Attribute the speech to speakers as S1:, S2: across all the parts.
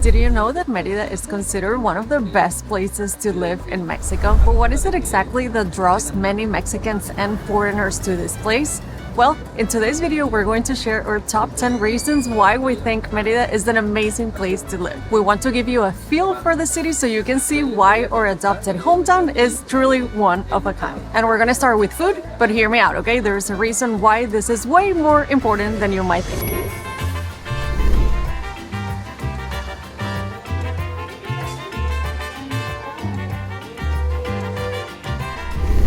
S1: Did you know that Merida is considered one of the best places to live in Mexico? But what is it exactly that draws many Mexicans and foreigners to this place? Well, in today's video, we're going to share our top 10 reasons why we think Merida is an amazing place to live. We want to give you a feel for the city so you can see why our adopted hometown is truly one of a kind. And we're gonna start with food, but hear me out, okay? There's a reason why this is way more important than you might think.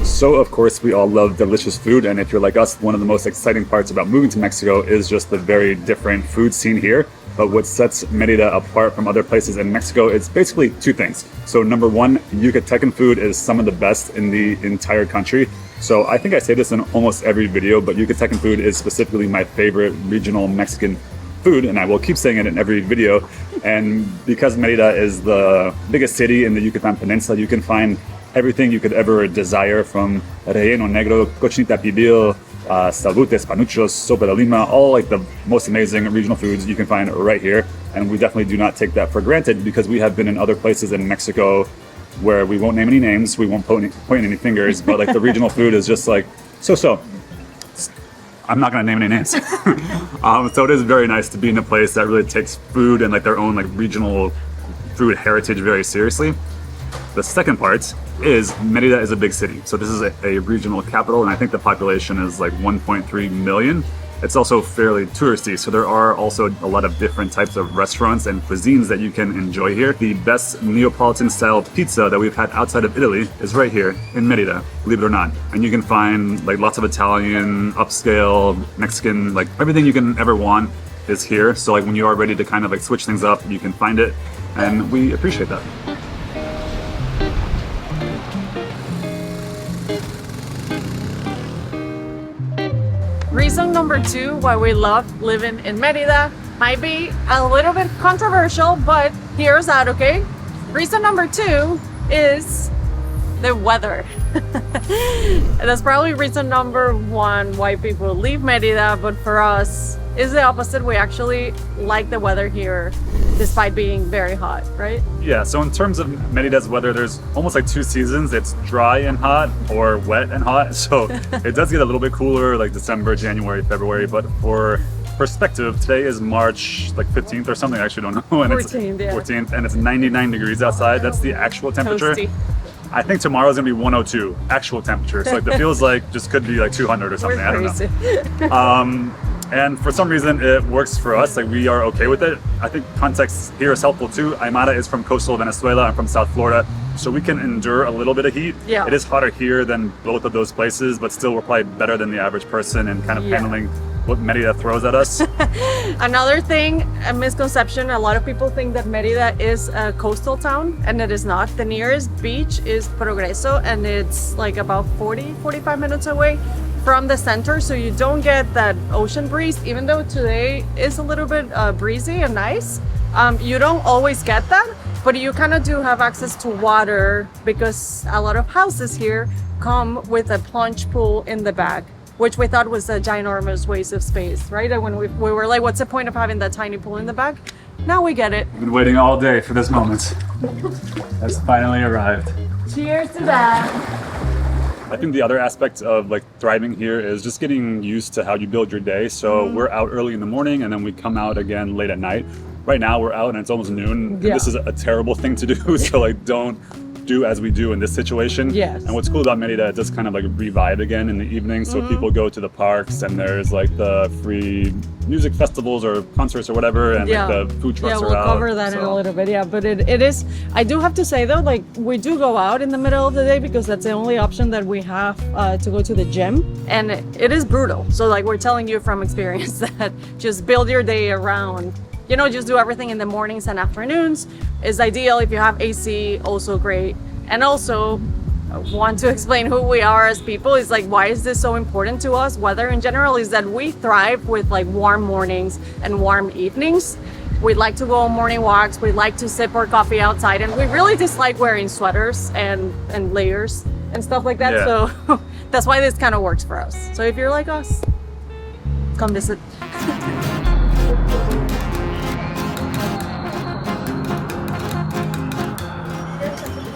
S2: So of course we all love delicious food, and if you're like us, one of the most exciting parts about moving to Mexico is just the very different food scene here. But what sets Merida apart from other places in Mexico is basically two things. So number one, Yucatecan food is some of the best in the entire country. So I think I say this in almost every video, but Yucatecan food is specifically my favorite regional Mexican food, and I will keep saying it in every video. And because Merida is the biggest city in the Yucatan Peninsula, you can find everything you could ever desire, from relleno negro, cochinita pibil, salbutes, panuchos, sopa de lima, all like the most amazing regional foods you can find right here. And we definitely do not take that for granted, because we have been in other places in Mexico where we won't name any names, we won't point any fingers, but like the regional food is just like so. I'm not gonna name any names. So it is very nice to be in a place that really takes food and like their own like regional food heritage very seriously. The second part is Merida is a big city. So this is a regional capital, and I think the population is like 1.3 million. It's also fairly touristy, so there are also a lot of different types of restaurants and cuisines that you can enjoy here. The best Neapolitan style pizza that we've had outside of Italy is right here in Merida, believe it or not. And you can find like lots of Italian, upscale, Mexican, like everything you can ever want is here. So like when you are ready to kind of like switch things up, you can find it, and we appreciate that.
S1: Reason number two why we love living in Merida might be a little bit controversial, but here's that, okay? Reason number two is the weather. That's probably reason number one why people leave Merida, but for us, it's the opposite. We actually like the weather here, despite being very hot, right?
S2: Yeah, so in terms of Merida's weather, there's almost like two seasons. It's dry and hot, or wet and hot. So it does get a little bit cooler, like December, January, February. But for perspective, today is March like 15th or something. I actually don't know. And
S1: 14th,
S2: it's
S1: yeah.
S2: 14th, and it's 99 degrees outside. That's the actual temperature.
S1: Toasty.
S2: I think tomorrow's gonna be 102 actual temperature. So like it feels like just could be like 200 or something. I don't know. And for some reason it works for us. Like we are okay with it. I think context here is helpful too. Aymara is from coastal Venezuela. I'm from South Florida, so we can endure a little bit of heat.
S1: Yeah.
S2: It is hotter here than both of those places, but still we're probably better than the average person in kind of handling what Merida throws at us.
S1: Another thing, a misconception, a lot of people think that Merida is a coastal town, and it is not. The nearest beach is Progreso, and it's like about 45 minutes away from the center, so you don't get that ocean breeze. Even though today is a little bit breezy and nice, you don't always get that, but you kind of do have access to water, because a lot of houses here come with a plunge pool in the back, which we thought was a ginormous waste of space, right? And when we were like, what's the point of having that tiny pool in the back? Now we get it.
S2: I've been waiting all day for this moment. Has finally arrived.
S1: Cheers to that.
S2: I think the other aspect of like thriving here is just getting used to how you build your day. So we're out early in the morning, and then we come out again late at night. Right now we're out and it's almost noon.
S1: Yeah.
S2: And this is a terrible thing to do. So like don't do as we do in this situation.
S1: Yes.
S2: And what's cool about Merida, it does kind of like revive again in the evening. So people go to the parks, and there's like the free music festivals or concerts or whatever, and like the food trucks are out.
S1: Yeah, we'll cover that in a little bit. Yeah, but it is, I do have to say though, like we do go out in the middle of the day, because that's the only option that we have to go to the gym, and it is brutal. So like we're telling you from experience that just build your day around, you know, just do everything in the mornings and afternoons is ideal. If you have AC, also great. And also want to explain who we are as people is like, why is this so important to us? Weather in general is that we thrive with like warm mornings and warm evenings. We like to go on morning walks. We like to sip our coffee outside, and we really dislike wearing sweaters and layers and stuff like that.
S2: Yeah.
S1: So that's why this kind of works for us. So if you're like us, come visit.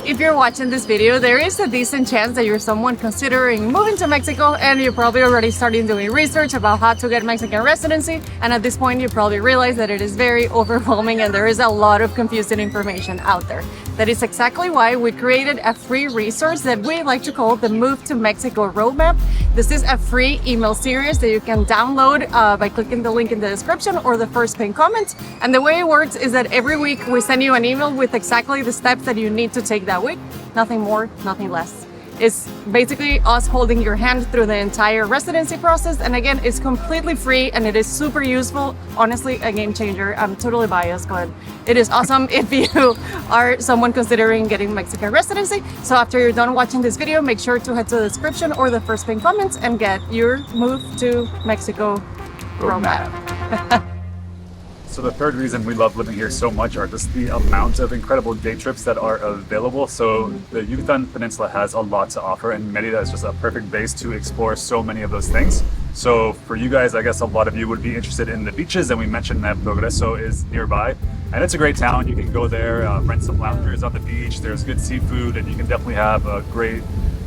S1: if you're watching this video, there is a decent chance that you're someone considering moving to Mexico, and you're probably already starting doing research about how to get Mexican residency. And at this point, you probably realize that it is very overwhelming and there is a lot of confusing information out there. That is exactly why we created a free resource that we like to call the Move to Mexico Roadmap. This is a free email series that you can download by clicking the link in the description or the first pinned comment. And the way it works is that every week we send you an email with exactly the steps that you need to take that week. Nothing more, nothing less. It's basically us holding your hand through the entire residency process. And again, it's completely free and it is super useful. Honestly, a game changer. I'm totally biased, but it is awesome if you are someone considering getting Mexican residency. So after you're done watching this video, make sure to head to the description or the first pinned comments and get your Move to Mexico roadmap.
S2: So the third reason we love living here so much are just the amount of incredible day trips that are available. So the Yucatan Peninsula has a lot to offer, and Merida is just a perfect base to explore so many of those things. So for you guys, I guess a lot of you would be interested in the beaches, and we mentioned that Progreso is nearby. And it's a great town. You can go there, rent some loungers on the beach. There's good seafood, and you can definitely have a great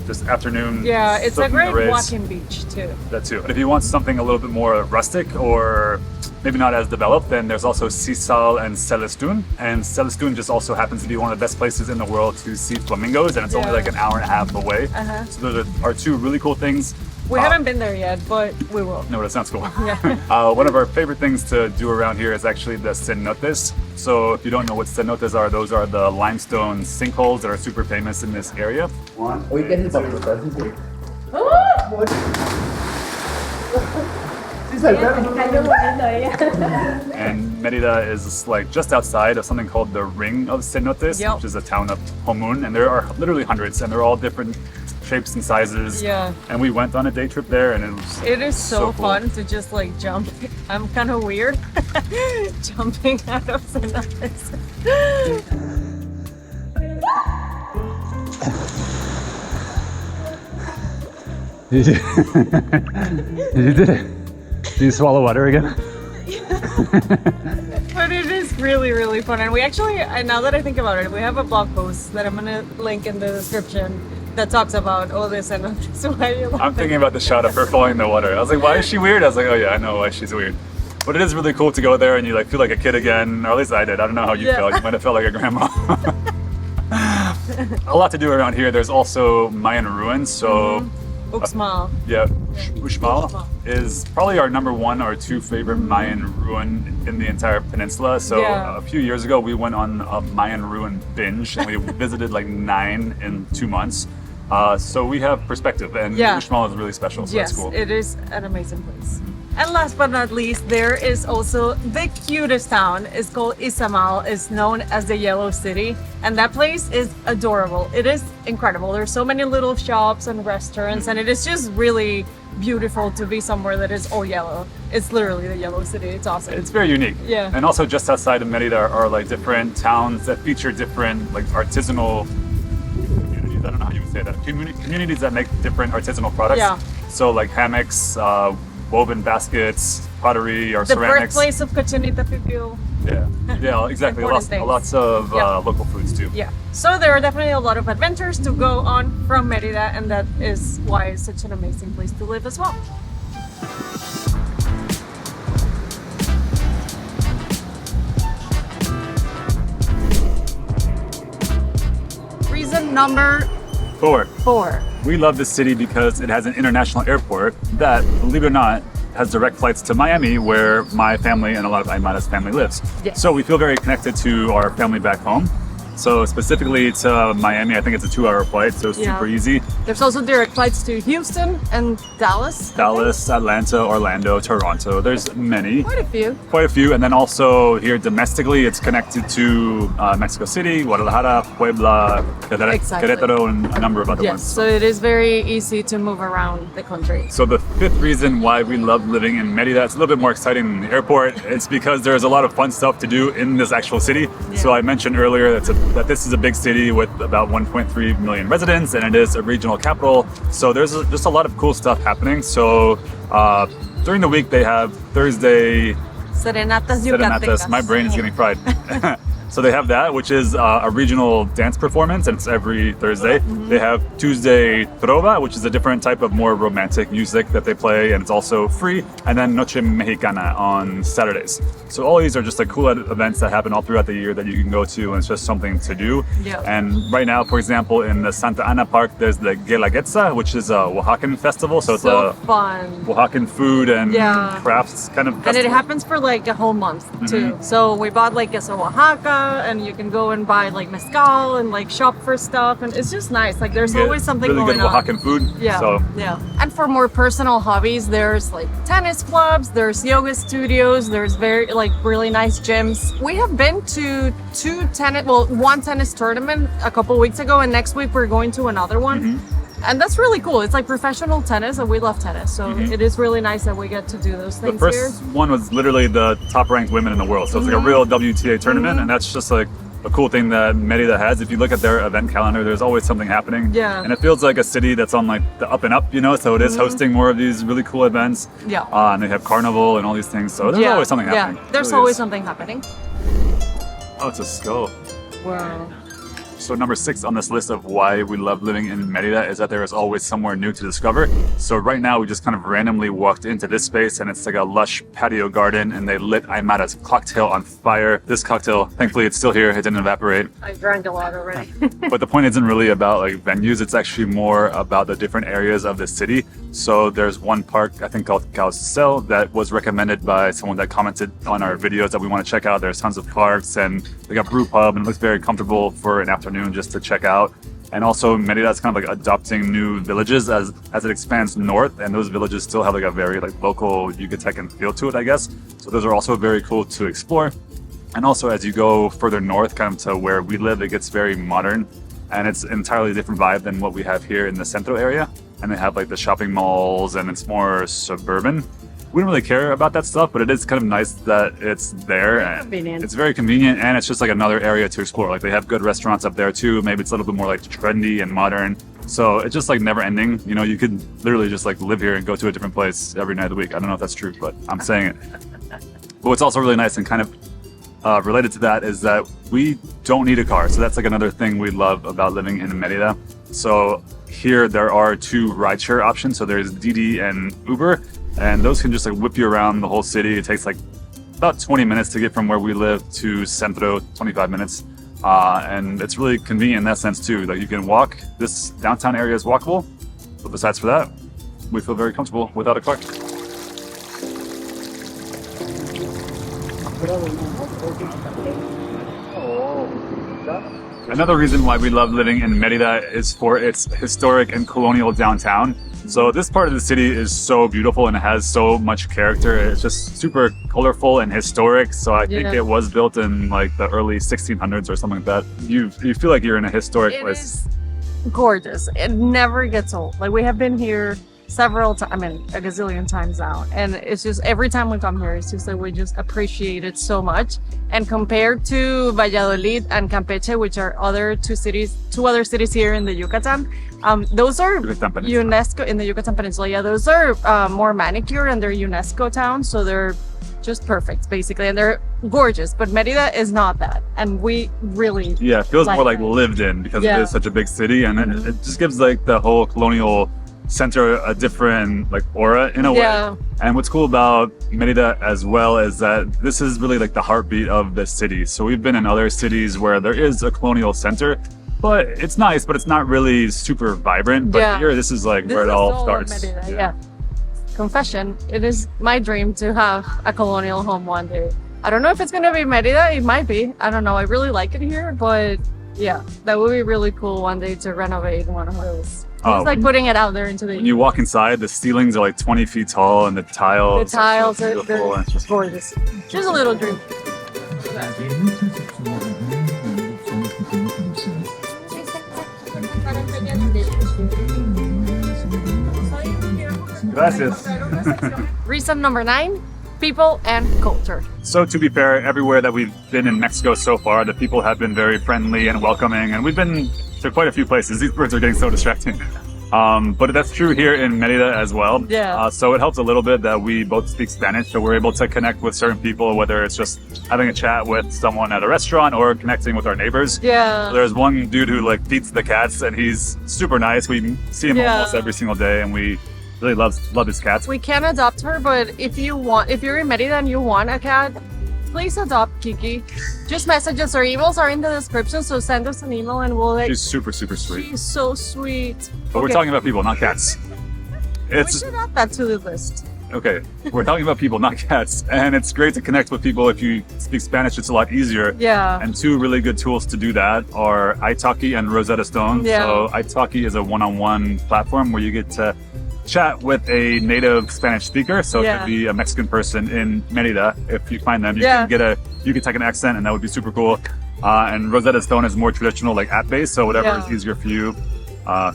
S2: just afternoon.
S1: Yeah, it's a great
S2: rays.
S1: walking beach too.
S2: That too. But if you want something a little bit more rustic or maybe not as developed, then there's also Sisal and Celestun. And Celestun just also happens to be one of the best places in the world to see flamingos, and it's only like an hour and a half away. So those are two really cool things.
S1: We haven't been there yet, but we will.
S2: No, that sounds cool.
S1: Yeah.
S2: One of our favorite things to do around here is actually the cenotes. So if you don't know what cenotes are, those are the limestone sinkholes that are super famous in this area. And Merida is like just outside of something called the Ring of Cenotes, which is a town of Homun, and there are literally hundreds, and they're all different shapes and sizes.
S1: Yeah.
S2: And we went on a day trip there, and
S1: it is so
S2: cool.
S1: fun to just like jump. I'm kind of weird jumping out of cenotes.
S2: You did it. Did you swallow water again?
S1: But it is really, really fun. And we actually, now that I think about it, we have a blog post that I'm going to link in the description that talks about all this and this.
S2: I'm thinking about the shot of her falling in the water. I was like, why is she weird? I was like, oh yeah, I know why she's weird. But it is really cool to go there and you like feel like a kid again, or at least I did. I don't know how you felt. You might have felt like a grandma. A lot to do around here. There's also Mayan ruins. So
S1: Uxmal.
S2: Yeah, Uxmal is probably our number one or two favorite Mayan ruin in the entire peninsula. So a few years ago, we went on a Mayan ruin binge and we visited like 9 in 2 months. So we have perspective, and Uxmal is really special. So
S1: Yes,
S2: that's cool.
S1: it is an amazing place. And last but not least, there is also the cutest town. It's called Izamal. It's known as the Yellow City. And that place is adorable. It is incredible. There's so many little shops and restaurants, and it is just really beautiful to be somewhere that is all yellow. It's literally the Yellow City. It's awesome.
S2: It's very unique.
S1: Yeah.
S2: And also just outside of Merida are like different towns that feature different like artisanal communities. I don't know how you would say that. Communities that make different artisanal products.
S1: Yeah.
S2: So like hammocks, woven baskets, pottery, or
S1: the
S2: ceramics.
S1: The birthplace of Cochinita Pipiu.
S2: Yeah, exactly. Lots of local foods too.
S1: Yeah. So there are definitely a lot of adventures to go on from Merida, and that is why it's such an amazing place to live as well. Reason number 4.
S2: We love this city because it has an international airport that, believe it or not, has direct flights to Miami, where my family and a lot of Aymara's family lives.
S1: Yes.
S2: So we feel very connected to our family back home. So specifically to Miami, I think it's a 2-hour flight, so super easy.
S1: There's also direct flights to Houston and Dallas.
S2: Atlanta, Orlando, Toronto. There's many.
S1: Quite a few.
S2: And then also here domestically, it's connected to Mexico City, Guadalajara, Puebla, Querétaro, and a number of other ones.
S1: So it is very easy to move around the country.
S2: So the 5th reason why we love living in Merida, it's a little bit more exciting than the airport. It's because there's a lot of fun stuff to do in this actual city. So I mentioned earlier that this is a big city with about 1.3 million residents, and it is a regional capital. So there's just a lot of cool stuff happening. So during the week, they have Thursday
S1: Serenatas Yucatecas.
S2: My brain is getting fried. So they have that, which is a regional dance performance, and it's every Thursday. They have Tuesday Trova, which is a different type of more romantic music that they play, and it's also free. And then Noche Mexicana on Saturdays. So all these are just like cool events that happen all throughout the year that you can go to, and it's just something to do.
S1: Yeah.
S2: And right now, for example, in the Santa Ana Park, there's the Guelaguetza, which is a Oaxacan festival. So it's a
S1: fun
S2: Oaxacan food and
S1: Yeah.
S2: crafts kind of
S1: and
S2: festival.
S1: it happens for like a whole month too. So we bought like queso Oaxaca, and you can go and buy like mezcal and like shop for stuff, and it's just nice. Like there's
S2: Get
S1: always something
S2: really
S1: going
S2: good
S1: on.
S2: Oaxacan food.
S1: Yeah,
S2: So
S1: yeah. And for more personal hobbies, there's like tennis clubs, there's yoga studios, there's very like really nice gyms. We have been to one tennis tournament a couple weeks ago, and next week we're going to another one. And that's really cool. It's like professional tennis, and we love tennis. So it is really nice that we get to do those
S2: the
S1: things
S2: first
S1: here.
S2: one was literally the top ranked women in the world. So it's like a real WTA tournament, and that's just like a cool thing that Merida has. If you look at their event calendar, there's always something happening.
S1: Yeah.
S2: And it feels like a city that's on like the up and up, you know, so it is hosting more of these really cool events.
S1: Yeah.
S2: And they have carnival and all these things. So there's always something happening.
S1: Yeah, there's
S2: It really
S1: always
S2: is.
S1: something happening.
S2: Oh, it's a skull.
S1: Wow.
S2: So number 6 on this list of why we love living in Merida is that there is always somewhere new to discover. So right now we just kind of randomly walked into this space, and it's like a lush patio garden, and they lit Aymara's cocktail on fire. This cocktail, thankfully it's still here, it didn't evaporate.
S1: I drank a lot already.
S2: But the point isn't really about like venues, it's actually more about the different areas of the city. So there's one park, I think called Carousel, that was recommended by someone that commented on our videos that we want to check out. There's tons of parks, and they got brew pub, and it looks very comfortable for an afternoon just to check out. And also Merida is kind of like adopting new villages as it expands north, and those villages still have like a very like local Yucatecan feel to it, I guess. So those are also very cool to explore. And also as you go further north, kind of to where we live, it gets very modern, and it's an entirely different vibe than what we have here in the Centro area. And they have like the shopping malls, and it's more suburban. We don't really care about that stuff, but it is kind of nice that it's there.
S1: Very
S2: and
S1: convenient.
S2: It's very convenient, and it's just like another area to explore. Like they have good restaurants up there too. Maybe it's a little bit more like trendy and modern. So it's just like never ending. You know, you could literally just like live here and go to a different place every night of the week. I don't know if that's true, but I'm saying it. But what's also really nice and kind of related to that is that we don't need a car. So that's like another thing we love about living in Merida. So here there are 2 rideshare options. So there's Didi and Uber, and those can just like whip you around the whole city. It takes like about 20 minutes to get from where we live to Centro, 25 minutes. And it's really convenient in that sense too. Like you can walk, this downtown area is walkable, but besides for that, we feel very comfortable without a car. Another reason why we love living in Merida is for its historic and colonial downtown. So this part of the city is so beautiful, and it has so much character. It's just super colorful and historic. So I think it was built in like the early 1600s or something like that. You feel like you're in a historic place.
S1: It is gorgeous. It never gets old. Like we have been here several times, I mean a gazillion times now, and it's just every time we come here, it's just like we just appreciate it so much. And compared to Valladolid and Campeche, which are two other cities here in the Yucatan, those are
S2: Yucatan Peninsula.
S1: UNESCO in the Yucatan Peninsula. Yeah, those are more manicured, and they're UNESCO towns, so they're just perfect basically, and they're gorgeous. But Merida is not that, and we really
S2: it feels more like
S1: that.
S2: lived in because
S1: Yeah.
S2: it is such a big city, and it just gives like the whole colonial center a different like aura in a way.
S1: Yeah.
S2: And what's cool about Merida as well is that this is really like the heartbeat of the city. So we've been in other cities where there is a colonial center, but it's nice, but it's not really super vibrant. But here, this is like where it all starts.
S1: Merida, yeah. Confession, it is my dream to have a colonial home one day. I don't know if it's gonna be Merida, it might be. I don't know, I really like it here, but yeah, that would be really cool one day to renovate one of those. It's like putting it out there into the...
S2: When you walk inside, the ceilings are like 20 feet tall, and the tiles
S1: tiles
S2: so
S1: are
S2: beautiful, and it's just
S1: gorgeous. Just a little dream.
S2: Gracias.
S1: Reason number 9, people and culture.
S2: So to be fair, everywhere that we've been in Mexico so far, the people have been very friendly and welcoming, and we've been to quite a few places. These birds are getting so distracting. But that's true here in Merida as well.
S1: Yeah.
S2: So it helps a little bit that we both speak Spanish, so we're able to connect with certain people, whether it's just having a chat with someone at a restaurant or connecting with our neighbors.
S1: Yeah.
S2: So there's one dude who like feeds the cats, and he's super nice. We see him
S1: Yeah.
S2: almost every single day, and we really love his cats.
S1: We can adopt her, but if you're in Merida and you want a cat, please adopt Kiki. Just message us. Our emails are in the description, so send us an email and we'll
S2: She's super sweet.
S1: She's so sweet.
S2: But we're talking about people, not cats.
S1: We should add that to the list.
S2: Okay, we're talking about people, not cats. And it's great to connect with people. If you speak Spanish, it's a lot easier.
S1: Yeah.
S2: And two really good tools to do that are italki and Rosetta Stone.
S1: Yeah.
S2: So italki is a one-on-one platform where you get to chat with a native Spanish speaker. So it
S1: Yeah.
S2: could be a Mexican person in Merida. If you find them, you
S1: Yeah.
S2: can take an accent, and that would be super cool. And Rosetta Stone is more traditional, like app-based. So whatever
S1: Yeah.
S2: is easier for you.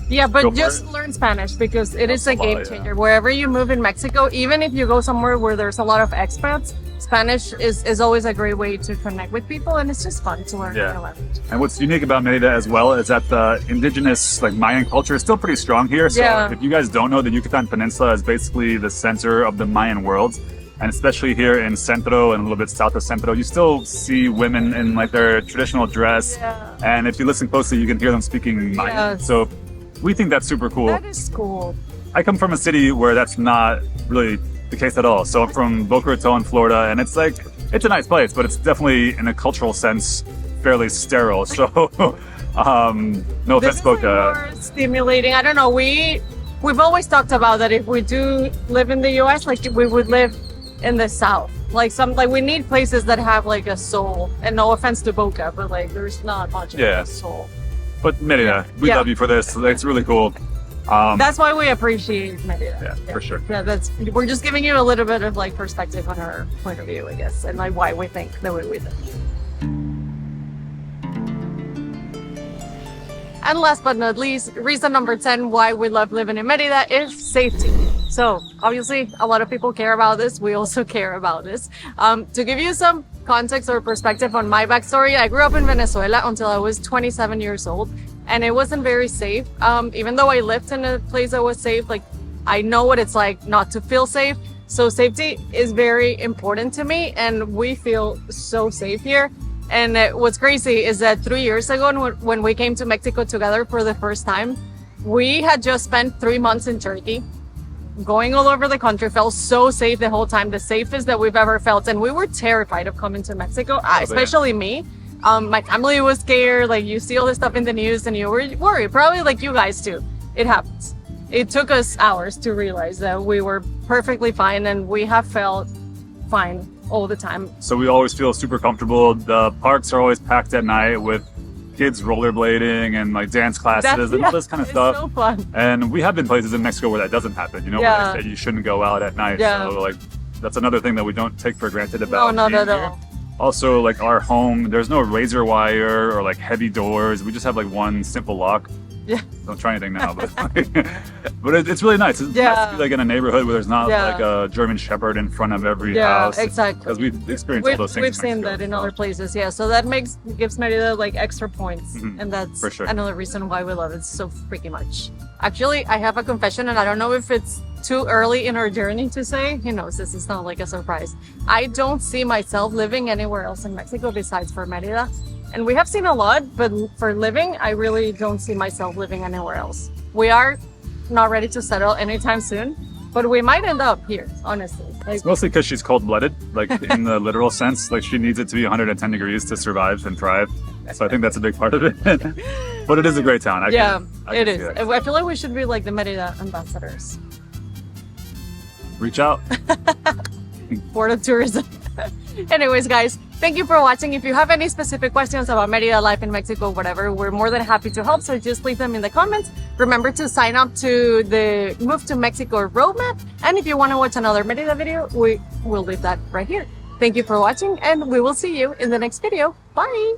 S1: Yeah,
S2: Go
S1: but
S2: for
S1: just
S2: it.
S1: learn Spanish because it is a game
S2: yeah.
S1: changer. Wherever you move in Mexico, even if you go somewhere where there's a lot of expats, Spanish is always a great way to connect with people, and it's just fun to learn
S2: Yeah.
S1: a language.
S2: And what's unique about Merida as well is that the indigenous like Mayan culture is still pretty strong here. So
S1: Yeah.
S2: if you guys don't know, the Yucatan Peninsula is basically the center of the Mayan world. And especially here in Centro and a little bit south of Centro, you still see women in like their traditional dress.
S1: Yeah.
S2: And if you listen closely, you can hear them speaking Mayan.
S1: Yes.
S2: So we think that's super cool.
S1: That is cool.
S2: I come from a city where that's not really the case at all. So I'm from Boca Raton, Florida, and it's like, it's a nice place, but it's definitely, in a cultural sense, fairly sterile. So, no
S1: This
S2: offense,
S1: is like
S2: Boca.
S1: more stimulating. I don't know. We've always talked about that if we do live in the U.S., like we would live in the South. Like we need places that have like a soul. And no offense to Boca, but like there's not much of
S2: Yeah.
S1: a soul.
S2: But Merida, we
S1: Yeah.
S2: love you for this. It's really cool.
S1: That's why we appreciate Merida.
S2: Yeah, for sure.
S1: Yeah, we're just giving you a little bit of like perspective on our point of view, I guess, and like why we think the way we think. And last but not least, reason number 10 why we love living in Merida is safety. So obviously a lot of people care about this. We also care about this. To give you some context or perspective on my backstory, I grew up in Venezuela until I was 27 years old, and it wasn't very safe. Even though I lived in a place that was safe, like I know what it's like not to feel safe. So safety is very important to me, and we feel so safe here. And what's crazy is that 3 years ago, when we came to Mexico together for the first time, we had just spent 3 months in Turkey, going all over the country, felt so safe the whole time, the safest that we've ever felt. And we were terrified of coming to Mexico, especially me. My family was scared. Like, you see all this stuff in the news and you were worried, probably like you guys too. It happens. It took us hours to realize that we were perfectly fine, and we have felt fine all the time.
S2: So we always feel super comfortable. The parks are always packed at night with kids rollerblading and like dance classes and all this kind of stuff.
S1: It's so fun.
S2: And we have been places in Mexico where that doesn't happen, you know, where
S1: Yeah.
S2: they say you shouldn't go out at night.
S1: Yeah.
S2: So like that's another thing that we don't take for granted
S1: No,
S2: about
S1: not
S2: being
S1: at
S2: here.
S1: all.
S2: Also, like our home, there's no razor wire or like heavy doors. We just have like one simple lock.
S1: Yeah.
S2: Don't try anything now, but it's really nice. It's
S1: Yeah.
S2: nice to be like in a neighborhood where there's not
S1: Yeah.
S2: like a German Shepherd in front of every
S1: Yeah,
S2: house.
S1: exactly.
S2: Because we've experienced all those things.
S1: We've
S2: in
S1: seen
S2: Mexico,
S1: that in
S2: so.
S1: other places, yeah. So that gives Merida like extra points, and that's
S2: For sure.
S1: another reason why we love it so freaking much. Actually, I have a confession, and I don't know if it's too early in our journey to say. Who knows? This is not like a surprise. I don't see myself living anywhere else in Mexico besides for Merida. And we have seen a lot, but for living, I really don't see myself living anywhere else. We are not ready to settle anytime soon, but we might end up here, honestly. Like,
S2: It's mostly because she's cold-blooded, like in the literal sense. Like she needs it to be 110 degrees to survive and thrive. So I think that's a big part of it. But it is a great town. I can
S1: it
S2: see
S1: is.
S2: that.
S1: I feel like we should be like the Merida ambassadors.
S2: Reach out.
S1: Board of Tourism. Anyways, guys, thank you for watching. If you have any specific questions about Merida life in Mexico, whatever, we're more than happy to help. So just leave them in the comments. Remember to sign up to the Move to Mexico roadmap. And if you want to watch another Merida video, we will leave that right here. Thank you for watching, and we will see you in the next video. Bye.